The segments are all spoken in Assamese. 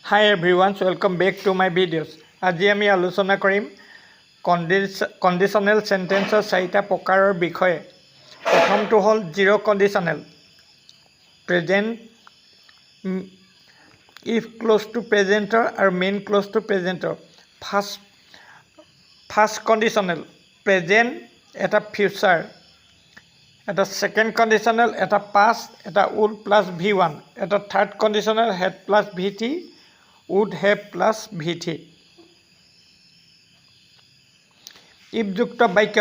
Hi everyone, welcome back to my videos. আজি আমি আলোচনা কৰিম কন্ডিশনাল সেন্টেন্সৰ চাৰিটা প্ৰকাৰৰ বিষয়ে। প্ৰথমটো হ'ল zero' conditional, present, if clause to প্ৰেজেন্টৰ আৰু মেইন ক্লোজ টু প্ৰেজেন্টৰ। ফাৰ্ষ্ট কন্ডিশনাল, প্ৰেজেন্ট এটা ফিউচাৰ, এটা সেকেন্ড কন্ডিশনাল এটা পাষ্ট, এটা উড প্লাস V1, এটা third conditional had plus VT, would have plus VT. if যুক্ত বাক্য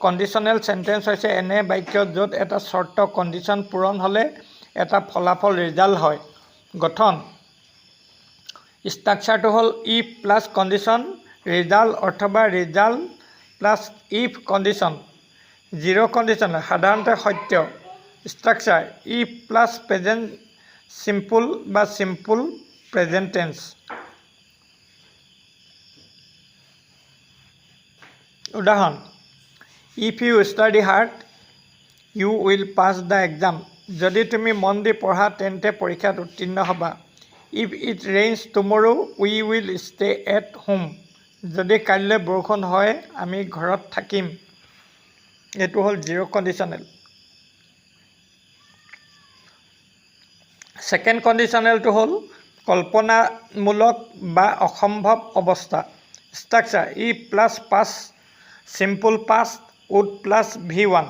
কন্ডিশনাল সেন্টেন্স হৈছে এনে বাক্য য'ত এটা শৰ্ত কন্ডিশন পূৰণ হ'লে এটা ফলাফল ৰিজাল্ট হয়। গঠন ষ্ট্ৰাকচাৰটো হ'ল if প্লাস কন্ডিশন ৰিজাল্ট অথবা result plus if condition. Zero' conditional সাধাৰণতে সত্য। Structure if plus present simple বা সিম্পল present tense. উদাহৰণ if you study hard you will pass the exam. যদি তুমি মন দি পঢ়া তেন্তে পৰীক্ষাত উত্তীৰ্ণ হ'বা। if it rains tomorrow we will stay at home. যদি কাইলৈ বৰষুণ হয় আমি ঘৰত থাকিম। এইটো হ'ল জিৰ' কন্ডিশনাল। সেকেন্ড কন্ডিশনালটো হ'ল কল্পনামূলক বা অসম্ভৱ অৱস্থা। Structure if plus past simple past would plus V1।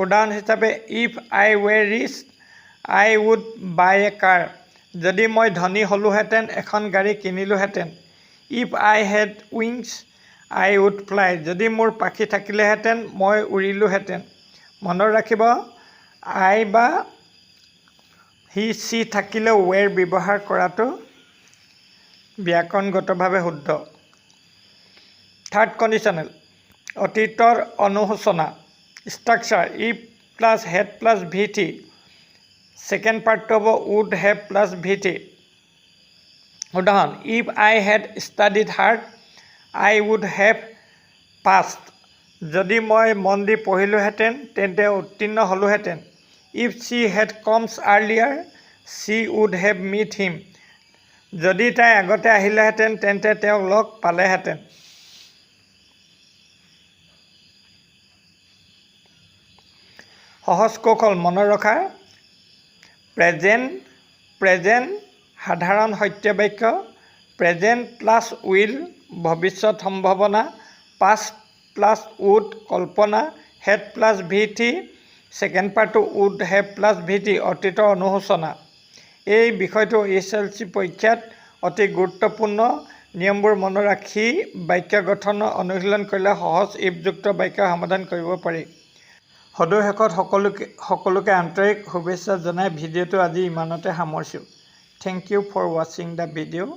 উদাহৰণ হিচাপে if I were rich I would buy a car. যদি মই ধনী হ'লোহেঁতেন এখন গাড়ী কিনিলোহেঁতেন। if I had wings I would fly. যদি মোৰ পাখি থাকিলেহেঁতেন মই উৰিলোহেঁতেন। মনত ৰাখিব I বা হি সি থাকিলে were ব্যৱহাৰ কৰাটো ব্যাকৰণগতভাৱে শুদ্ধ। থাৰ্ড কন্ডিশনাল অতীতৰ অনুশোচনা। Structure if plus had plus VT, second পাৰ্টটো হ'ব would have প্লাস VT। উদাহৰণ if I had studied hard I would have passed. যদি মই মন দি পঢ়িলোহেঁতেন তেন্তে উত্তীৰ্ণ হ'লোহেঁতেন। if she had come earlier she would have met him. যদি তাই আগতে আহিলেহেঁতেন তেন্তে তেওঁক লগ পালেহেঁতেন। সহজ কৌশল মনত ৰখা প্ৰেজেন্ট সাধাৰণ সত্য বাক্য, প্ৰেজেন্ট প্লাস উইল ভৱিষ্যত সম্ভাৱনা, পাষ্ট প্লাস উড কল্পনা, হেড প্লাস VT, সেকেন্ড পাৰ্টটো would have প্লাস VT অতীতৰ অনুশোচনা। এই বিষয়টো SLC পৰীক্ষাত অতি গুৰুত্বপূৰ্ণ। নিয়মবোৰ মনত ৰাখি বাক্য গঠনৰ অনুশীলন কৰিলে সহজ ইফযুক্ত বাক্য সমাধান কৰিব পাৰি। সদৌ শেষত সকলোকে আন্তৰিক শুভেচ্ছা জনাই ভিডিঅ'টো আজি ইমানতে সামৰিছোঁ। থেংক ইউ ফৰ ৱাচিং দ্য ভিডিঅ'।